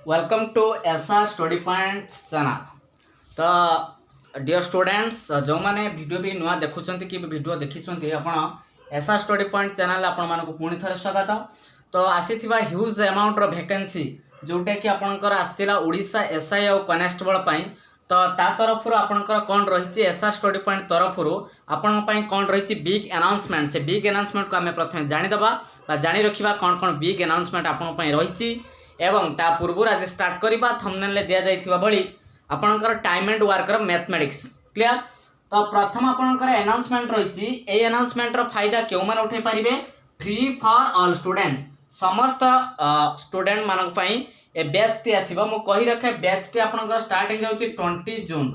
Welcome to एसा study point channel. तो dear students जो मैंने वीडियो भी नुआ देखुं कि वीडियो देखी आप एसा स्टडी पॉइंट चैनल आपण पुणी थे स्वागत। तो आसी ह्यूज अमाउंट वैकेंसी जोटा कि आपंकर आसाला ओडिशा एसआई और कनेस्टेबल तो ता तरफ आपंकर कौन रही एसा स्टडी पॉइंट तरफ आपण कौन रही बिग अनाउंसमेंट से बिग अनाउंसमेंट को आम प्रथम जानीदे जाणी रखा कौन कौन बिग अनाउंसमेंट आपण रही एवं ता पूर्व आज स्टार्ट करवा थंबनेल दिया जाइथिबा भली आपनकर time and worker mathematics clear. तो प्रथम आपनकर अनाउंसमेंट रही ए अनाउंसमेंट रो फायदा क्यों मान उठे पारिबे फ्री फॉर ऑल स्टूडेंट समस्त स्टूडेंट मानक पई ए बैच टी आसीबो मु कहि रखे बैच टी आपनकर स्टार्ट हो जाउची 20 जून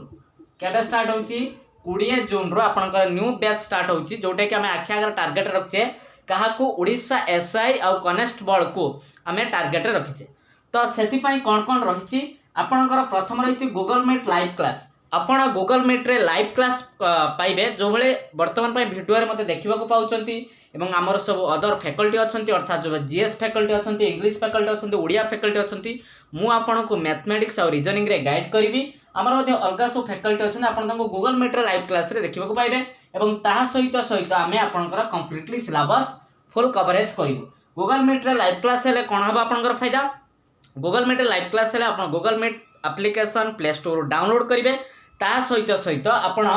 केबे स्टार्ट होची 20 जून रो आपनकर न्यू बैच स्टार्ट होची जोटे कि हमें आखिया अगर टारगेट रखचे काहाकू ओडिशा एसआई और कनेस्टेबल को आम टारगेट रखीचे। तो से कौन कौन रही आपणकर प्रथम रही गूगल मीट लाइव क्लास आपण गूगल मीट रे लाइव क्लास पाइबे जो भाई बर्तमान भिडियो मत देखा पाँच आमर सब अदर फैकल्टी अच्छा अर्थात जो जीएस फैकल्टी अच्छा इंग्लिश फैकल्टी अच्छा ओडिया फैकल्टी अच्छा मुझे को मैथमेटिक्स और रीजनिंग रे गाइड करी आमर अलग सब फैकल्टी अच्छा आप गूगल मीट रे लाइव क्लास रे देखा पाइबे सहित सहित आम आपंकर कम्प्लीटली सिलेबस फुल कवरेज करूँ। गूगल मीट रे लाइव क्लास हेले कौन हम आपंकर फायदा गूगल मीट लाइव क्लास हेले आप Google Meet application Play Store download करेंगे सहित सहित आपण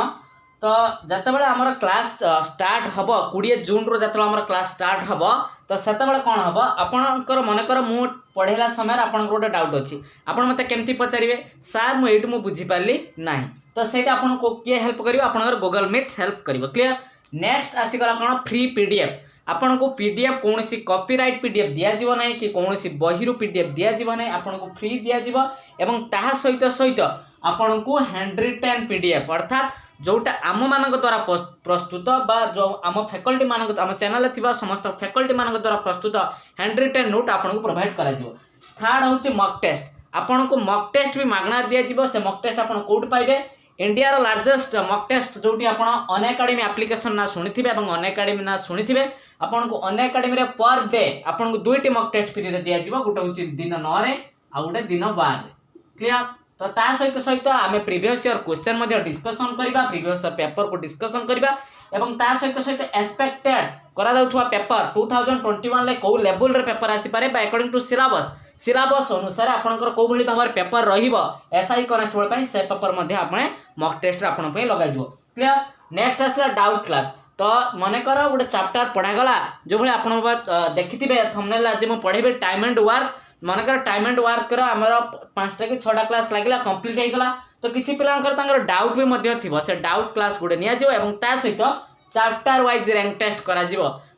तो जितेबाला आमर क्लास स्टार्ट हम 20 जून रो जिते आमर क्लास स्टार्ट हम तो से कौन हम आपणकर मनकर मु पढ़ेला समय आपन गोटे डाउट अच्छी आपड़ मत केमती पचारे सार मुझे बुझीपारि ना तो सही आपन को किए हेल्प कर आपंकर गूगल मीट हेल्प कर क्लियर। नेक्स्ट आसीगला कौन फ्री पीडीएफ आपन को पीडीएफ कौन सी कॉपीराइट पीडीएफ दिज्व ना कि कौन सी बही पीडीएफ दिज्व ना आपन को फ्री दिज्व एवं ता सहित सहित आपन को हैंड रिटेन पीडीएफ अर्थात जोटा आम मान द्वारा प्रस्तुत बा जो आम फैकल्टी मान आम चैनल थी समस्त फैकल्टी मान द्वारा प्रस्तुत हैंड रिटेन नोट आपन को प्रोवाइड करा जिवो। थर्ड हूँ मक टेस्ट आपन को मक टेस्ट भी मागଣା दिज्व से मक टेस्ट आप कौट पाइबे इंडिया लार्जेस्ट मक टेस्ट जोटी आप अनएकाडेमी एप्लिकेशन ना शुणी अनएकाडेमी ना शुणी आपन को अनएकाडेमी रे पर डे आपन को दुईटी मक टेस्ट फ्री रे दिया जिवो गोटे होची दिन 9 रे आ गोटे दिन 12 क्लियर। तो ता सहित सहित आमे प्रीवियस ईयर क्वेश्चन मध्ये डिस्कशन करबा प्रीवियस पेपर को डिस्कशन करबा एवं ता सहित सहित एक्सपेक्टेड करा जाउथवा पेपर 2021 ले को लेवल रे पेपर आसी पारे बा अकॉर्डिंग टू सिलेबस अनुसार आपनकर को भली भाबर पेपर रहिबो एसआई कांस्टेबल पई से पेपर मध्ये आपने मॉक टेस्ट आपन पई लगाइ जिवो क्लियर। नेक्स्ट आसला डाउट क्लास तो मन कर गोटे चैप्टर पढ़ागला जो भाई आप देखिथे थंबनेल आज मुझे पढ़ेबे टाइम एंड वर्क मनकर टाइम एंड वर्क आमर 5टा कि 6टा क्लास लगे कंप्लीट होगा तो किसी पिलांकर डाउट भी थी से डाउट क्लास गोटे निया सहित चैप्टर वाइज रैंक टेस्ट करा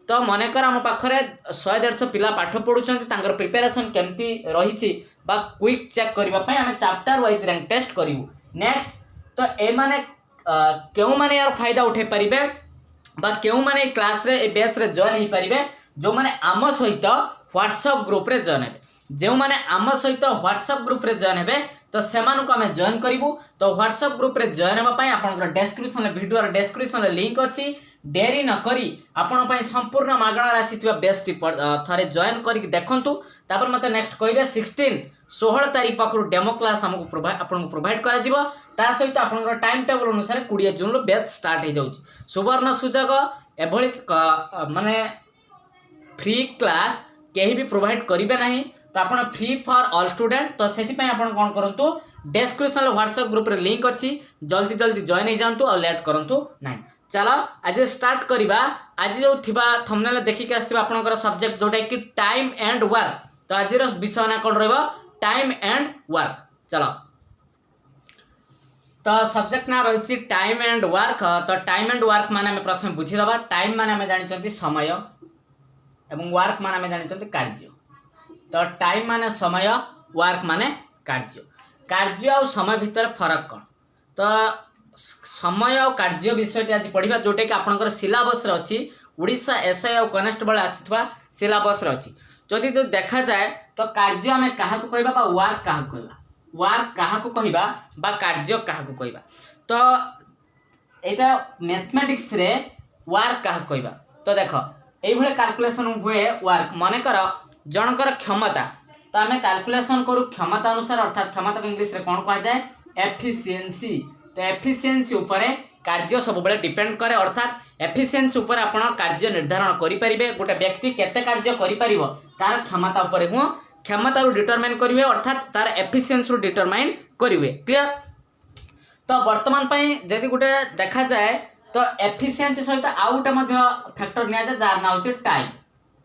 तो मनकर आम पाखे 100-150 पिला पाठ पढ़ुं प्रिपेरेसन केमती रही क्विक चेक करने आम चैप्टर वाइज रैंक टेस्ट करूँ। नेक्स्ट तो ए माने क्यों माने यार फायदा उठे पारिबे बा क्यों माने क्लास रे ए बैच रे जॉइन हो पारिबे जो माने आम सहित व्हाट्सएप ग्रुप रे जॉइन हेबे जो माने आम सहित व्हाट्सएप ग्रुप रे जॉइन हेबे तो सेमानु को हमें जॉइन करिवु। तो व्हाट्सएप ग्रुप रे जॉइन हेबा पई आपन डिस्क्रिप्शन वीडियो रे डिस्क्रिप्शन रे लिंक अछि देरी न करी आपन पई संपूर्ण मागणा राशि थिबा बैच टी थरे जॉइन करी देखंतु तापर मते नेक्स्ट कहबे 16 तारीख पाखरु डेमो क्लास हमको प्रोवाइड करा जिवो ता सहित आपन टाइम टेबल अनुसार 20 जून रो बैच स्टार्ट हो जाउची सुवर्ण सुजोग एभली माने फ्री क्लास केही भी प्रोवाइड करिवे नाही तो आपन फ्री फॉर ऑल स्टूडेंट तो सेति पई आपन कोन करंतु डिस्क्रिप्शन रे व्हाट्सएप ग्रुप रे लिंक अछि जल्दी जल्दी जॉइन हो जांतु और लेट करंतु नाही। चलो आज स्टार्ट करिबा आज जो थिबा थंबनेल देखि के आस्थिबा आपनकर सब्जेक्ट जोटा कि टाइम एंड वर्क तो आज रो विषय ना कोन रहबो टाइम एंड वर्क। चलो तो सब्जेक्ट ना रही टाइम एंड वर्क तो टाइम एंड वर्क माने हमें प्रथम बुझी दबा टाइम माने हमें जानि समय एवं वर्क माने हमें जानि कार्य। तो टाइम माने समय वर्क माने कार्य और समय भितर फरक कौन तो समय और कार्य विषय आज पढ़ा जोटा कि आपंकर सिलेबस अच्छी ओडिशा एसआई और कनेस्टेबल आसीथवा सिलेबस अच्छी जदि जो देखा जाए तो कार्य आम क्या कहबा वर्क क्या कहबा वर्क क्या कहबा बा कार्य क्या कहबा तो यहाँ मैथमेटिक्स रे वर्क क्या कहबा तो देख ये कैलकुलेशन हुए वर्क मनकर जनकर क्षमता तो आम कैलकुलेशन करूँ क्षमता अनुसार अर्थात क्षमता को इंग्लीश रे कौन कह जाए एफिशिएंसी। तो एफिशिएंसी उपरे कार्य सब बेले डिपेंड करे अर्थात एफिशिएंसी उपर आपण कार्य निर्धारण करि परिबे। गोटे व्यक्ति केते कार्य करि परिबो तार क्षमता उपरे हुँ क्षमता रू डिटरमाइन करिवे अर्थात तार एफिशिएंसी रू डिटरमाइन करिवे। क्लियर। तो वर्तमान पई जदि गोटे देखा जाए तो एफिशिएंसी सहित आउ गोटे मध्य फैक्टर निया जाए जार ना होची टाइम।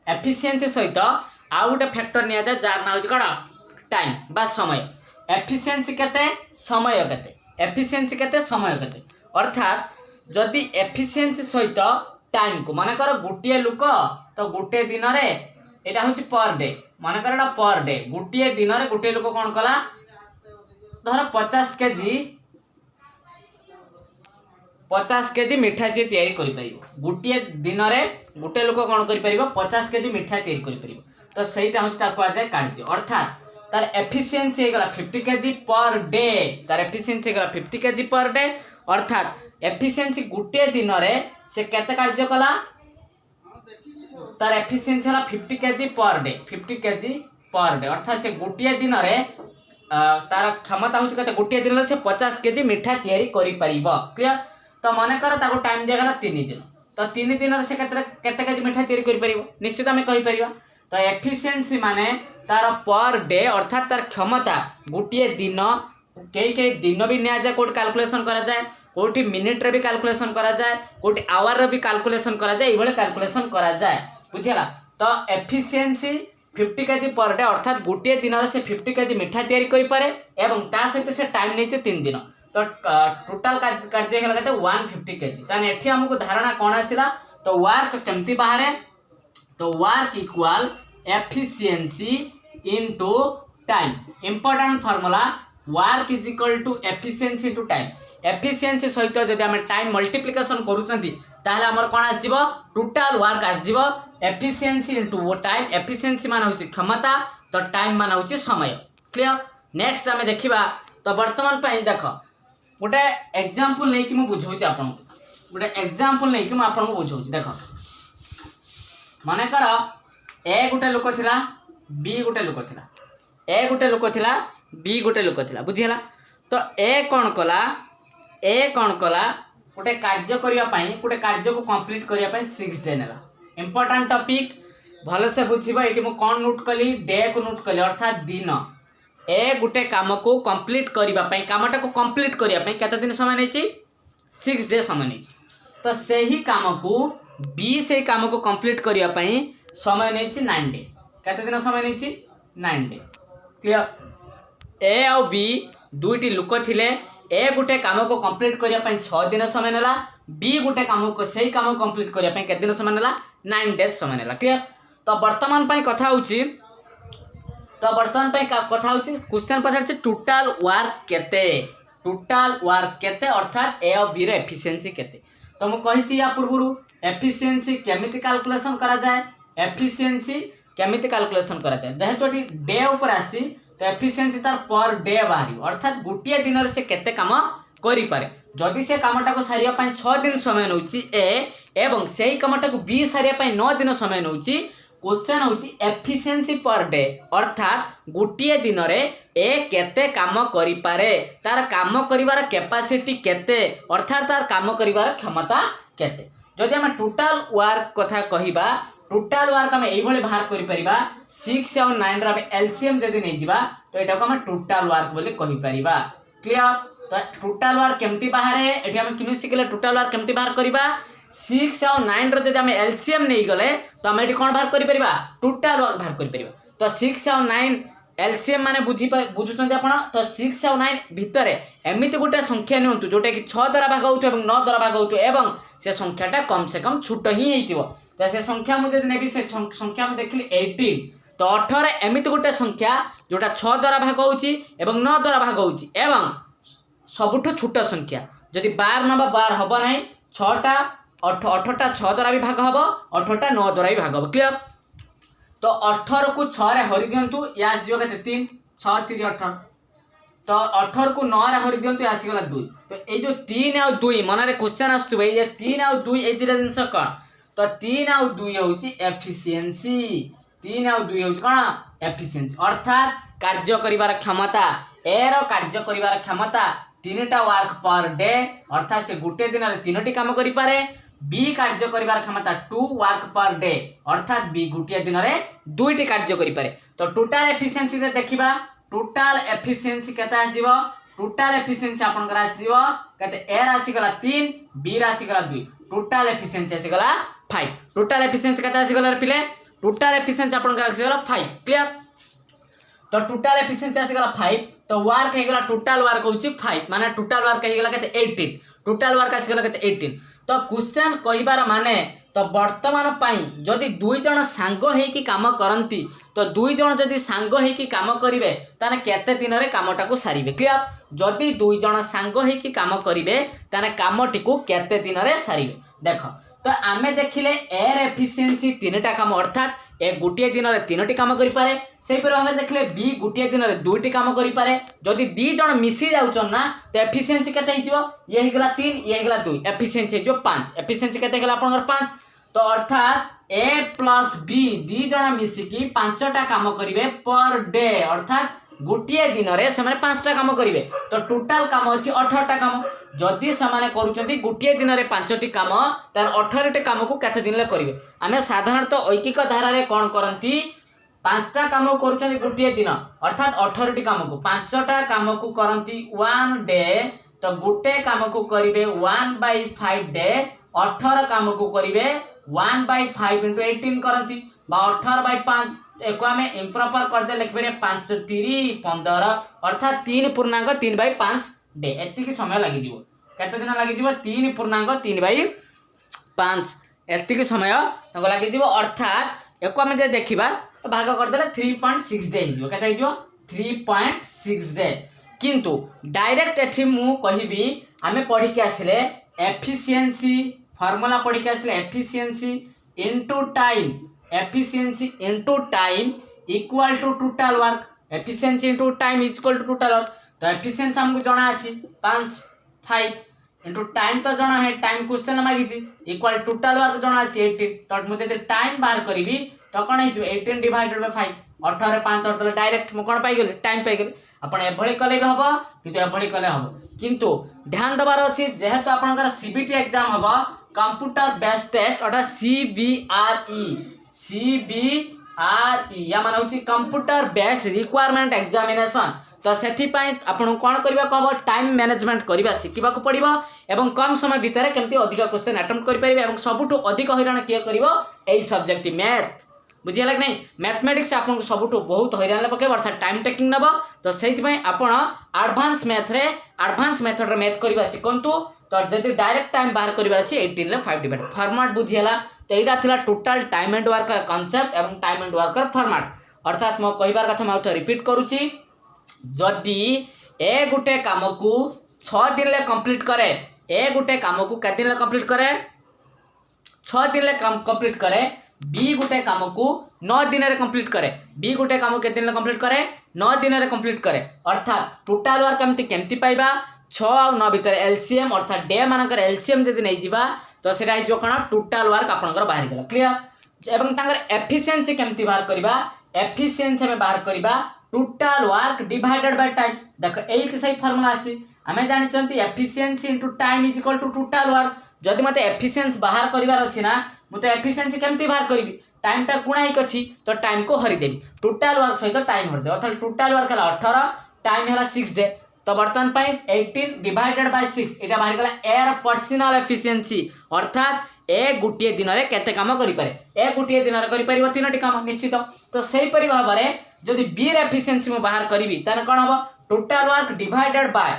एफिशिएंसी सहित आउ गोटे फैक्टर निया जाए जार ना होची कोन टाइम बा समय। एफिशिएंसी केते समय केते एफिशिएंसी केते समय केते अर्थात जदि एफिशिएंसी सहित टाइम को माने कर गोटे लोक तो गोटे दिन रे एटा होची पर डे माने कर एटा पर डे गोटे दिन रे गोटे लोक कोन कला धर 50 केजी मिठा से तैयारी करि परिबो। गोटे दिन रे गोटे लोक कोन करि परिबो 50 केजी मिठा तैयारी करि परिबो। तो सेटा होची ताको आ जाय कार्य अर्थात तार एफिशिएंसी हे गला 50 केजी पर डे। तार एफिशिएंसी हे गला 50 केजी पर डे अर्थात एफिशिएंसी गोटे दिन रे से केते कार्य कला तार एफिशिएंसी हला 50 KG per day 50 KG per day अर्थात से गोटे दिन रे तार क्षमता होची केते गोटे दिन रे से 50 केजी मिठा तैयारी करि परिबो। क्लियर। तो मन कर ताको टाइम दिया गला 3 दिन तो 3 दिन रे से केते केजी मिठा तैयारी करि परिबो निश्चित आमे कहि परिबा। तो एफिशिएंसी माने तार पर डे अर्थात तार क्षमता गोटे दिन कई दिन भी निया जाए कोट कैलकुलेशन करा जाए कोटी मिनिट रे भी कैलकुलेशन करा जाए कोटी आवर रे भी कैलकुलेशन करा जाए इबळे कैलकुलेशन करा जाए बुझिला। तो एफिशिएंसी 50 केजी पर डे अर्थात गोटे दिन रे से 50 केजी मिठा तैयारी करि पारे एवं ता सहित से टाइम नै 3 दिन। तो टोटल कार्य हेला कते 150 केजी। ताने एठी हमको धारणा कोन आसिला तो वर्क केमती बाहरे तो work equal efficiency into time. Important formula work is equal to efficiency into time. Efficiency सहित जदि आम टाइम मल्टीप्लिकेशन करूचंती ताहले हमर कोन आसीबो टोटल वर्क आसीबो एफिशिएंसी इनटू टाइम। एफिशिएंसी मान होची क्षमता तो टाइम मान होची समय। क्लियर। नेक्स्ट आम देखिबा तो वर्तमान पई देख गोटे एग्जांपल नै कि मु बुझौची आपन गोटे एग्जांपल नै कि मु आपन को बुझौची। देख माने कर ए गोटे लोक थिला बी गोटे लोक थिला ए गोटे लोक थिला बी गोटे लोक थिला बुझिला। तो ए कोन कला गोटे कार्य करिया पई गोटे कार्य को कंप्लीट करिया पई 6 डे नेला। इंपोर्टेंट टॉपिक भल से बुझिबा। एटी मु कोन नोट कली डे को नोट कली अर्थात दिन। ए गोटे काम को कंप्लीट करिया पई कामटा को कंप्लीट करिया पई केते दिन समय नेची 6 डे समय नेची। तो सेही काम को बी से काम को कंप्लीट करिया पई समय नेची 9 डे। केते दिन समय नेची 9 डे। क्लियर। ए और बी दुईटी लोक थिले ए गोटे काम को कंप्लीट करिया पई 6 दिन समय नेला बी गोटे काम को सही काम कंप्लीट करिया पई केते दिन समय नेला 9 डेज समय नेला। क्लियर। तो वर्तमान पई कथा होची क्वेश्चन पचार से टोटल वर्क केते अर्थात ए और बी रे एफिशिएंसी केते। तो मु कहिची या पूर्वरु एफिशिएंसी केमिति कैलकुलेशन करा जाए एफिशिएंसी केमिति कैलकुलेशन करा जाए जेहेतु एटी डे ऊपर आसी तो एफिशिएंसी तार पर डे बाहरी अर्थात गोटे दिन रे से केते काम करि पारे। जदि से कामटा को सारिया पई 6 दिन समय नउची ए एवं सेही कामटा को बी सारिया पई 9 दिन समय नउची क्वेश्चन होची एफिशिएंसी पर डे अर्थात गोटे दिन रे ए केते काम करि पारे तार काम करिवार कैपेसिटी केते अर्थात तार काम करिवार क्षमता केते। जदि हम टोटल वर्क कथा कहिबा टोटल वर्क हम एई भले बाहर करि परिबा 6 और 9 रा एलसीएम जदि नै जिबा तो एटा को हम टोटल वर्क बोली कहि परिबा। क्लियर। तो टोटल वर्क केमती बाहर एठी हम किमे सिखले टोटल वर्क केमती बाहर करिबा 6 और 9 रो जदि हम एलसीएम नै गले तो हम एठी कोन बाहर करि परिबा टोटल वर्क बाहर करि परिबा। तो 6 और 9 एलसीएम माने बुझुचंदी आपण। तो 6 और 9 भितरे एमिति गोटे संख्या नियंतु जोटा कि 6 द्वारा भाग होतो एवं 9 द्वारा भाग होतो एवं से संख्याटा कम से कम छोट ही हेतिबो। तो से संख्या मु जदि नेबी से संख्या मु देखली 18 तो 18 एमिति गोटे संख्या जोटा 6 द्वारा भाग होउची एवं 9 द्वारा भाग होउची एवं सबुठु छोट संख्या जदि 12 नबा 12 हबो नै 6टा 18टा 6 द्वारा भी भाग हबो 18टा 9 द्वारा भी भाग हबो। क्लियर। तो 18 को 6 रे हरि दियंतु या जीव के 3 6 3 18 तो 18 को 9 रे हरि दियंतु आसी गला 2। तो ए जो 3 और 2 मन रे क्वेश्चन आस्तु भाई ये 3 और 2 ए दिरा जिंस कोन तो 3 और 2 होची एफिशिएंसी 3 और 2 होची कोन एफिशिएंसी अर्थात कार्य करिवार क्षमता एर कार्य करिवार क्षमता 3टा वर्क पर डे अर्थात से गोटे दिन में 3टी काम करि पारे। बी कार्य करिवार क्षमता 2 वर्क पर डे अर्थात बी गोटे दिन में 2टी कार्य करि पारे। तो टोटल एफिशिएंसी रे देखिबा टोटल एफिशिएंसी केते आसीबो टोटल एफिशिएंसी आपनकर आसीबो केते ए राशि गला 3 बी राशि गला 2 टोटल एफिशिएंसी आसी गला 5 टोटल एफिशिएंसी केते आसी गला पिले टोटल एफिशिएंसी आपनकर आसी गला 5 क्लियर। तो टोटल एफिशिएंसी आसी गला 5 तो वर्क हे गला टोटल वर्क होची 5 माने टोटल वर्क हे गला केते 18 टोटल वर्क आसी गला केते 18। तो क्वेश्चन कहिबार माने तो वर्तमान पाई जदि दुई जन सांग हेकी काम करंती तो दुई जन जदि सांग हेकी काम करिवे ताने केते दिन रे कामटा को सारिबे क्लियर। जदि दुई जन सांग हेकी काम करिवे ताने कामटी को केते दिन रे सारिबे देखो। तो आमे देखिले एर एफिशिएंसी 3टा काम अर्थात ए गोटे दिन में 3टी काम करि पारे। सेहिपर भाबे देखले बी गोटे दिन में 2टी काम करि पारे। जदि दी जन मिसी जाउचन ना तो एफिशिएंसी केते हिजबो ये हिगला 3 ये हिगला 2 एफिशिएंसी हिजबो 5 एफिशिएंसी केते हिगला आपनकर 5। तो अर्थात ए प्लस बी दी जन मिसिकी 5टा काम करिवे पर डे अर्थात गोटे दिन में से 5टा काम करिवे। तो टोटल काम अछि 18टा काम जदि से करूचंती गोटे दिन में 5टी काम तार 18टी काम को केते दिन ले करिवे। आमे साधारणतः ऐकिक धारा रे कोन करंती 5टा काम करूचंती गोटे दिन अर्थात 18टी काम को 5टा काम को करंती 1 डे। तो गोटे काम को करिवे 1/5 डे 18 काम को करिवे 1/5 * 18 करंती 18/5 एको आमे इम्प्रॉपर कर दे लिख पारे 5 3 15 अर्थात 3.3/5 डे एतिकी समय लागि दिबो केते दिन लागि दिबो 3.3/5 एतिकी समय तको लागि दिबो अर्थात एको आमे जे देखिबा भाग कर देले 3.6 डे हिजो केते हिजो 3.6 डे। किंतु डायरेक्ट एठी मु कहिबी आमे पढी के आसिले एफिशिएंसी फार्मूला पढ़ी के आसले efficiency into time equal to total work efficiency into time equal to total work. तो एफिशिएंसी हमको जना अछि 5 इनटू टाइम तो जना है टाइम क्वेश्चन मागी छी इक्वल टोटल वर्क जना अछि 18। तो मु जदि टाइम बाहर करिवि तो कोन हिजो 18 डिवाइडेड बाय 5 18 रे 5 और तले डायरेक्ट मु कोन पाई गेली टाइम पाई गेली। आपण एभଳି कले भी हबो किंतु एभଳି कले हबो किंतु ध्यान दबार अछि जेहेतु आपनकर सीबीटी एग्जाम हबो कंप्यूटर बेस्ड टेस्ट अर्थात सीबीआरई या माने होची कंप्यूटर बेस्ड रिक्वायरमेंट एग्जामिनेशन। तो सेथि पई आपन कोन करबा कहबो टाइम मैनेजमेंट करबा सिखिबा को पड़िबो एवं कम समय भितर केमती अधिक क्वेश्चन अटेम्प्ट करि परिबे एवं सबुठु अधिक हैरान किए करबो एई सब्जेक्ट मैथ बुझियला कि नहीं मैथमेटिक्स आपन को सबुठु बहुत हैरान पकेब अर्थात टाइम टेकिंग नबो। तो सेथि पई आपन एडवांस मैथ रे एडवांस मेथड रे मैथ करबा सिखंतु। तो जदि डायरेक्ट टाइम बाहर करिवार अछि 18 ले 5 डिवाइड फॉर्मेट बुझियला। तो एटा थिला total time and worker concept एवं टाइम एंड वर्कर फॉर्मेट अर्थात मो कहिबार कथा माउथ रिपीट करूची जदि ए गुटे काम को 6 दिन ले कंप्लीट करे ए गुटे काम को केते दिन ले कंप्लीट करे 6 दिन ले कंप्लीट करे बी गुटे काम को 9 दिन रे कंप्लीट करे बी गुटे काम केते दिन ले कंप्लीट करे 9 दिन रे कंप्लीट करे अर्थात टोटल वर्क केमती पाइबा 6 और 9 भितर एलसीएम अर्थात डे मानकर एलसीएम जदि नै जिबा तो सेटा हिजो कोन टोटल वर्क आपनकर बाहर गेला क्लियर। एवं तांकर एफिशिएंसी केमती बाहर करिबा एफिशिएंसी में बाहर करिबा total work divided by time. देखो एई के सही फार्मूला आसी हमें जानि चंती efficiency into time is equal to total work. जदि मते एफिशिएंसी बाहर करिवार अछि ना मते एफिशिएंसी केमती बाहर करिवि टाइम टा गुणा हिक अछि तो टाइम को हरि देबी टोटल वर्क सहित टाइम हरि दे अर्थात टोटल वर्क हला 18 टाइम हला 6 डे। तो वर्तमान पाई 18 डिवाइडेड बाय 6 एटा बाहर गला एर पर्सनल एफिशिएंसी अर्थात ए गुटिए दिन रे केते काम करि पारे ए गुटिए दिन रे करि परिबो 3टी काम निश्चित। तो सही परि भाबरे जदि बी रे एफिशिएंसी में बाहर करिवि ताने कोन हबो total work divided by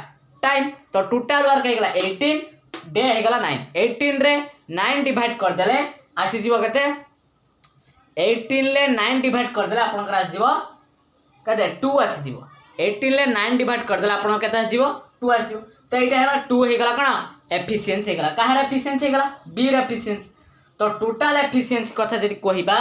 time. तो टोटल वर्क हे गला 18 डे हे गला 9 18 रे 9 डिवाइड कर देले आसी जीवो केते 18 ले 9 डिवाइड कर देले आपन आसी जीवो केते 2 आसी जीवो 18 ले 9 डिवाइड कर देला आपन केते आसी जीवो 2 आसी जीवो। तो एटा हेला 2 हे गला कोन एफिशिएंसी हे गला काहर एफिशिएंसी हे गला बी रे एफिशिएंसी। तो टोटल एफिशिएंसी कथा जदि कहिबा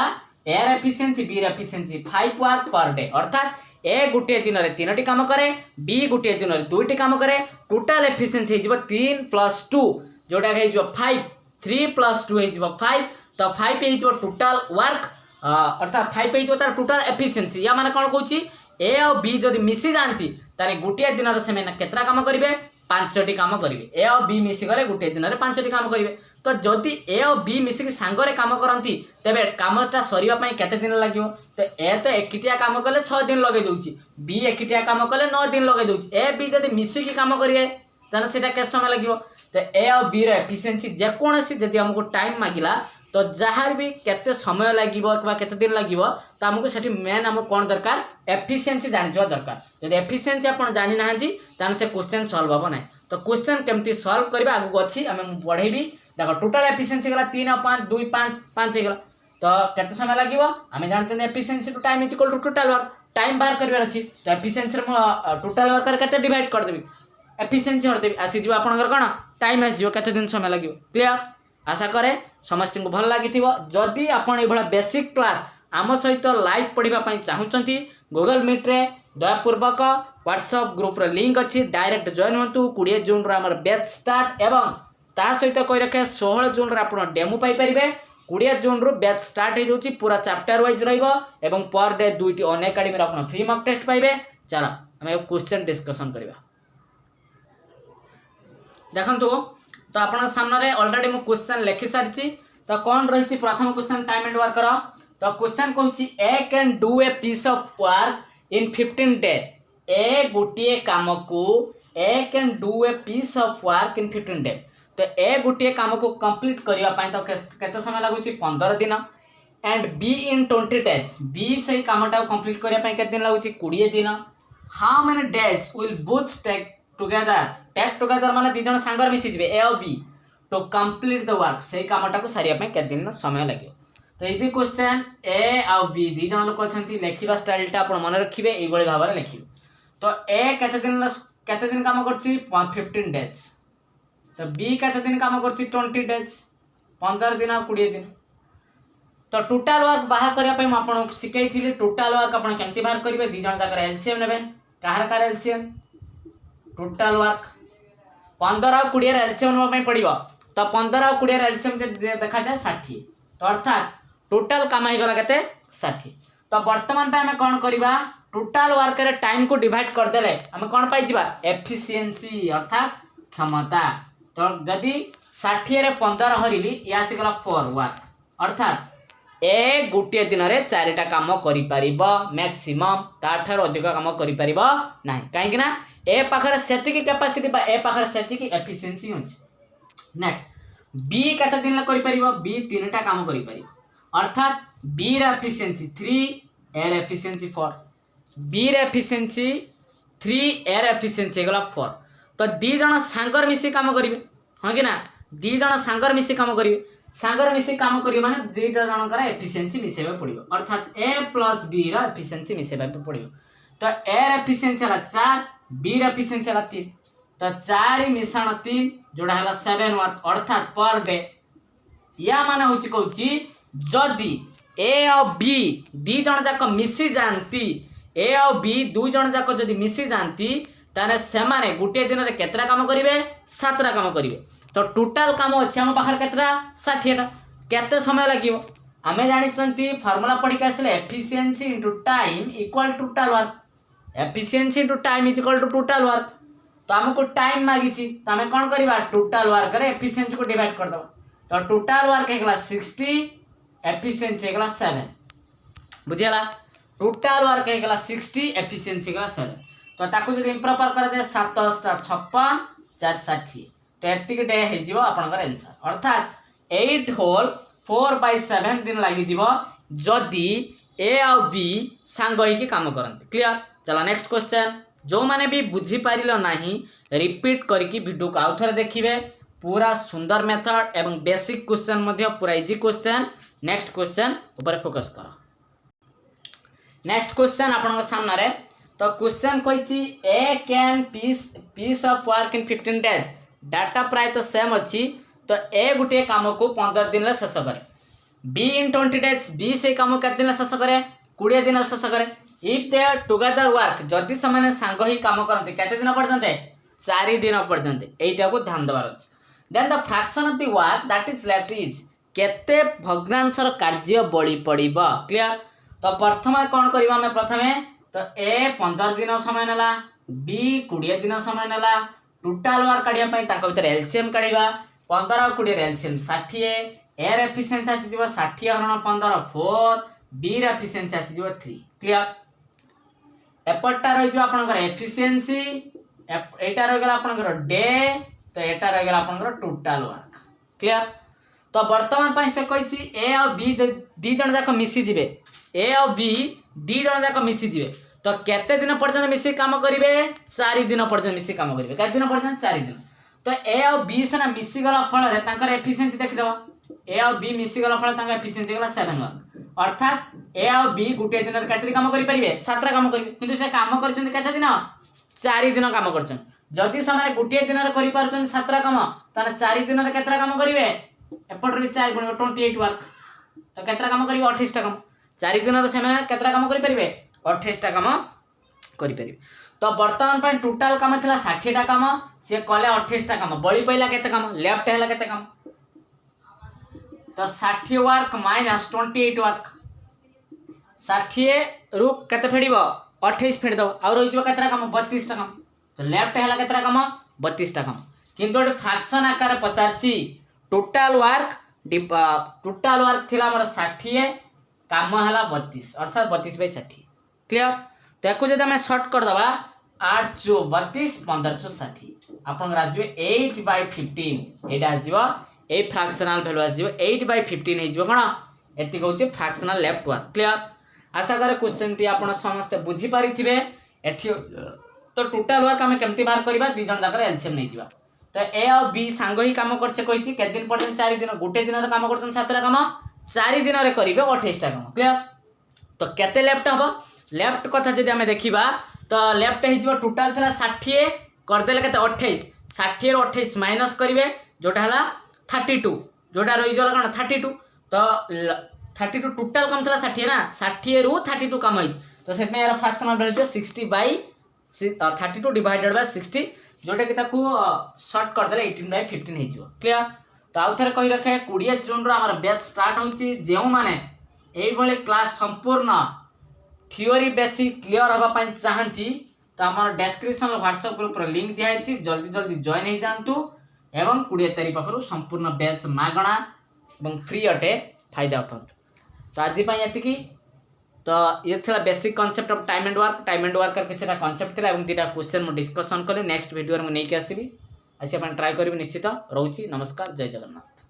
एर एफिशिएंसी बी रे एफिशिएंसी 5 वर्क पर डे अर्थात ए गुटे दिन रे 3टी काम करे बी गुटे दिन रे 2टी काम करे टोटल एफिशिएंसी हे जीवो 3 + 2 जोटा हे जीवो 5 3 + 2 हे जीवो 5। तो 5 हे जीवो टोटल वर्क अर्थात 5 हो तार टोटल एफिशिएंसी या माने कौन कहूँ ए और बी जदि मिसी जाती तारे गोटे दिन से केतरा काम करेंगे 5टी काम करेंगे ए और बी मिसिगले गोटे दिन में 5टी काम करेंगे तो जदि ए और बी मिसिक सांगरे काम करती तेरे कमटा सरीवाई केते दिन लगे तो ए तो एकिटिया काम कले 6 दिन लगे दूची बी एकिटिया काम कले 9 दिन लगे दूची ए बी जदि मिसिकी काम करेंगे ताने सेटा केते समय लगे तो ए और बी रो एफिशिएंसी जेकोसी जदि हमको टाइम मागिला तो जहाँ भी केते समय लगे केते दिन लगे तो आमको से मेन आमको कौन दरकार एफिशिएंसी जानी दरकार जब एफिशिएंसी आप जानी ना ताने से क्वेश्चन सॉल्व हम ना तो क्वेश्चन केमती सॉल्व करबा आगु अच्छी आम बढ़ेबी देखो टोटल एफिशिएंसी गला 3 और 5 2 5 5 गला तो केते समय लगे आम जानते efficiency to time is equal to total work time बाहर कर अच्छी तो एफिशिएंसी टोटल वर्क केते डिवाइड करदेवी एफिशिएंसी हरदेवी आसीज आपंकर कौन टाइम आसो केते दिन समय लगे क्लियर आशा करे समस्त को भल लगी जदि आपन ये बेसिक क्लास आम सहित लाइव पढ़ाई चाहूँगी गूगल मीट रे दयापूर्वक व्हाट्सएप ग्रुप रे लिंक अच्छी डायरेक्ट जॉइन होतु 20 जून आमर बैच स्टार्ट एवं ता सहित कही रखे 16 जून आप डेमो पाइपर 20 जून रू बैच स्टार्ट हो जाऊँगी पूरा चैप्टर वाइज रही पर डे 2टी अन एकाडेमी आप फ्री मॉक टेस्ट पाइबे चलो आम क्वेश्चन डिस्कसन करवा देखो तो आपण सामने ऑलरेडी मु क्वेश्चन लिखि सारी तो कौन रही प्रथम क्वेश्चन टाइम एंड वर्क तो क्वेश्चन कहूँ A can do a piece of work in 15 days A गोटे काम को A can do a piece of work in 15 days तो ए गोटे काम को कंप्लीट करने तो केते समय लगुच 15 दिन and B in 20 days B से कामटा कंप्लीट करने के दिन लगुच 20 दिन how many days will both take together माने दी जन सांगर मिसी जिवे ए और B to complete the work से कामटा को सारिया पे के दिन समय लगे तो इजी क्वेश्चन ए और बी दी जन लोक अछंती लेखिबा स्टाइलटा आपण मन रखिबे एई बळी भाबरे लेखिबे तो ए केते दिन काम करछि 15 डेज तो बी केते दिन काम करछि 20 डेज 15 दिन और 20 दिन तो टोटल वर्क बाहर करिया पे म आपण सिखाइथिली टोटल वर्क आपण केमती बाहर करिवे दी जन जाकर एलसीएम नेबे काहर एलसीएम टोटल वर्क 15 और 20 एलसीएम नवा पड़ो तो 15 और 20 एलसीएम देखा जाए 60 तो अर्थात टोटल काम हो गला केते 60 तो वर्तमान पे हमें कौन करवा टोटल वर्क रे टाइम को डिवाइड कर देले हमें कौन पाई जिबा एफिशिएंसी अर्थात क्षमता तो जदि 60 रे 15 हरिली या से गला 4 वर्क अर्थात ए गोटे दिन में 4टा काम करि परिबो मैक्सिमम ताठार अधिक काम करि परिबो नाही काहे ना ए पाखर सेतिकी कैपेसिटी बा ए पाखर सेतिकी एफिशिएंसी होची नेक्स्ट बी केते दिन ला करि परिबो बी 3टा काम करि परिबो अर्थात बी रे एफिशिएंसी 3 ए रे एफिशिएंसी 4 बी रे एफिशिएंसी 3 ए रे एफिशिएंसी गला 4 तो दी जण सांगर मिसी काम करिवे हां कि ना दी जण सांगर मिसी काम करिवे सांगर मिसी काम करिवे माने दी जणकर एफिशिएंसी मिसेबे पड़िबो अर्थात ए प्लस बी रा एफिशिएंसी मिसेबे पड़िबो तो ए रे एफिशिएंसी हला 4 बी रे एफिशिएंसी हला 3 तो 4 मिश्रण 3 जोड़ा हला 7 वर्क अर्थात पर डे या माने होची कहूची जदी ए और बी दी जण जाक मिसी जानती ए और बी दु जण जाक जदी मिसी जानती ताने से माने गुटे दिन रे केतरा काम करिवे 7टा काम करिवे तो टोटल काम अछि हम पाखर केतरा 60टा केते समय लागिवो आमे जानि छंती फार्मूला पढी के आसले efficiency into time equal to total work efficiency into time is equal to total work तो हमको टाइम मागिछि तो हमें कौन करबा टोटल वर्क रे एफिशिएंसी को डिवाइड कर दो तो टोटल वर्क हेगला 60 एफिशिएंसी हेगला 7 बुझियला टोटल वर्क हेगला 60 एफिशिएंसी हेगला 7 तो ताकू जदि इम्प्रॉपर कर दे 7 56 4 60 तो एतिक डे हे जिवो आपनकर आंसर अर्थात 8 होल 4/7 दिन लागि जिवो जदी ए और बी सांग होई काम करंती क्लियर चला नेक्स्ट क्वेश्चन जो माने भी बुझी पारिलो नाही रिपीट करके वीडियो को आउ थरे देखिबे पूरा सुंदर मेथड एवं बेसिक क्वेश्चन मध्ये पूरा इजी क्वेश्चन नेक्स्ट क्वेश्चन ऊपर फोकस करो नेक्स्ट क्वेश्चन आपन सामने रे तो क्वेश्चन कहिछि A can piece of work in 15 days data प्राय तो सेम अछि तो ए गुटे काम को 15 दिन ले शेष करे बी इन 20 डेज बी से काम केते दिन ले शेष करे 20 दिन ले शेष करे इफ दे टुगेदर वर्क जदि समान सांग ही काम करते केते दिन पर्यंत 4 दिन पर्यंत एटा को ध्यान देबार अछि then the fraction of the work that is left is केते भग्नांशर कार्य बळी पड़िबो क्लियर। तो प्रथम कौन करबा हमें प्रथमे तो ए 15 दिन समय नेला बी 20 दिन समय नेला टोटल वर्क काढिया पई ताको भीतर एलसीएम काढिबा 15 और 20 रे एलसीएम 60 ए रे एफिशिएंसी आसी जीव 60 हरण 15 4 बी रे एफिशिएंसी आसी जीव 3 क्लियर। एपटा रहि जो आपनकर एफिशिएंसी एटा रहि गेला आपनकर डे तो एटा रहि गेला आपनकर टोटल वर्क क्लियर। तो वर्तमान पई से कहिछि ए और बी दी जण जाक मिसी दिबे ए और बी दी जण जाक मिसी दिबे तो केते दिन पर्यंत मिसी काम करिवे 4 दिन पर्यंत मिसी काम करिवे केते दिन पर्यंत 4 दिन। तो ए और बी से ना मिसी गला फल रे तांकर एफिशिएंसी देखि दबा ए और बी मिसी गला फल तांकर एफिशिएंसी गला 7 वर्क अर्थात ए और बी गुटे दिन रे केते काम करि परिबे 7 काम करिवे किंतु से काम करछन केते दिन 4 दिन काम करछन। जदि समय गुटे दिन रे करि पारछन 7 काम ताने 4 दिन रे केते काम करिवे एपट रे 4 गुण 28 वर्क तो केते काम करिवे 28 टा काम 4 दिन रे से केते काम करि परिबे 28 टा काम करि परिबे। तो वर्तमान पर टोटल काम थिला 60 टा काम से कले 28 टा काम बळी पइला केते काम लेफ्ट हैला केते काम तो 60 वर्क माइनस 28 वर्क 60 रु केते फेडिबो 28 फेड दो और रहि जो केतरा काम 32 टा काम तो लेफ्ट हैला केतरा काम 32 टा काम किंतु फ्रैक्शन आकार पचारची टोटल वर्क थिला हमर 60 काम हला 32 अर्थात 32/60 क्लियर। तो याकू जदि हमें शॉर्ट कर दबा 8 × 32 15 × 60 आपन राजवे 8/15 एटा आजीबो ए फ्रैक्शनल वैल्यू आजीबो 8/15 हे जीवो कोन एति कहउची फ्रैक्शनल लेफ्ट वर्क क्लियर। आशा करे क्वेश्चन टी आपन समस्त बुझी पारिथिबे एठी तो टोटल वर्क हमें केमती बाहर करबा दी जण जाकर एलसीएम नै जीवा। तो ए और बी सांग ही काम करछे कहिछि के दिन पर्यंत 4 दिन गुटे दिन रे काम करछन 7 टा काम 4 दिन रे करिवे 28 टा काम क्लियर। तो केते लेफ्ट हबो लेफ्ट कथा जदि हमें देखिबा तो लेफ्ट हे जिवो टोटल थला 60 कर देले केते 28 60 रो 28 माइनस करिवे जोटा हला 32 जोटा रहि जला कोन 32 तो 32 टोटल काम थला 60 ना 60 रो 32 काम होई तो सेत में यार फ्रैक्शनल वैल्यू 60/32 डिवाइडेड बाय 60 जोटा कि ताकू शॉर्ट कर देले 18/15 हे जिवो क्लियर। तो आउ थरे कहि रखे 20 जून रो हमर बैच स्टार्ट होची जेउ माने एई भले क्लास संपूर्ण थियोरी बेसिक क्लियर होबा पई चाहंती तो हमर डिस्क्रिप्शन व्हाट्सएप ग्रुप रो लिंक दिया है जल्दी जल्दी जॉइन हो जानतु एवं 20 तारीख पाखरु संपूर्ण बैच मागणा एवं फ्री अटे फायदा उठाउतु। तो आज पई एतिकी तो ये थला basic concept of time and work कर किछटा कांसेप्ट थिला एवं दीटा क्वेश्चन मु डिस्कशन कले नेक्स्ट वीडियो रे मु नै के आसीबी आसी अपन ट्राई करबी निश्चित रहउची। नमस्कार जय जगन्नाथ।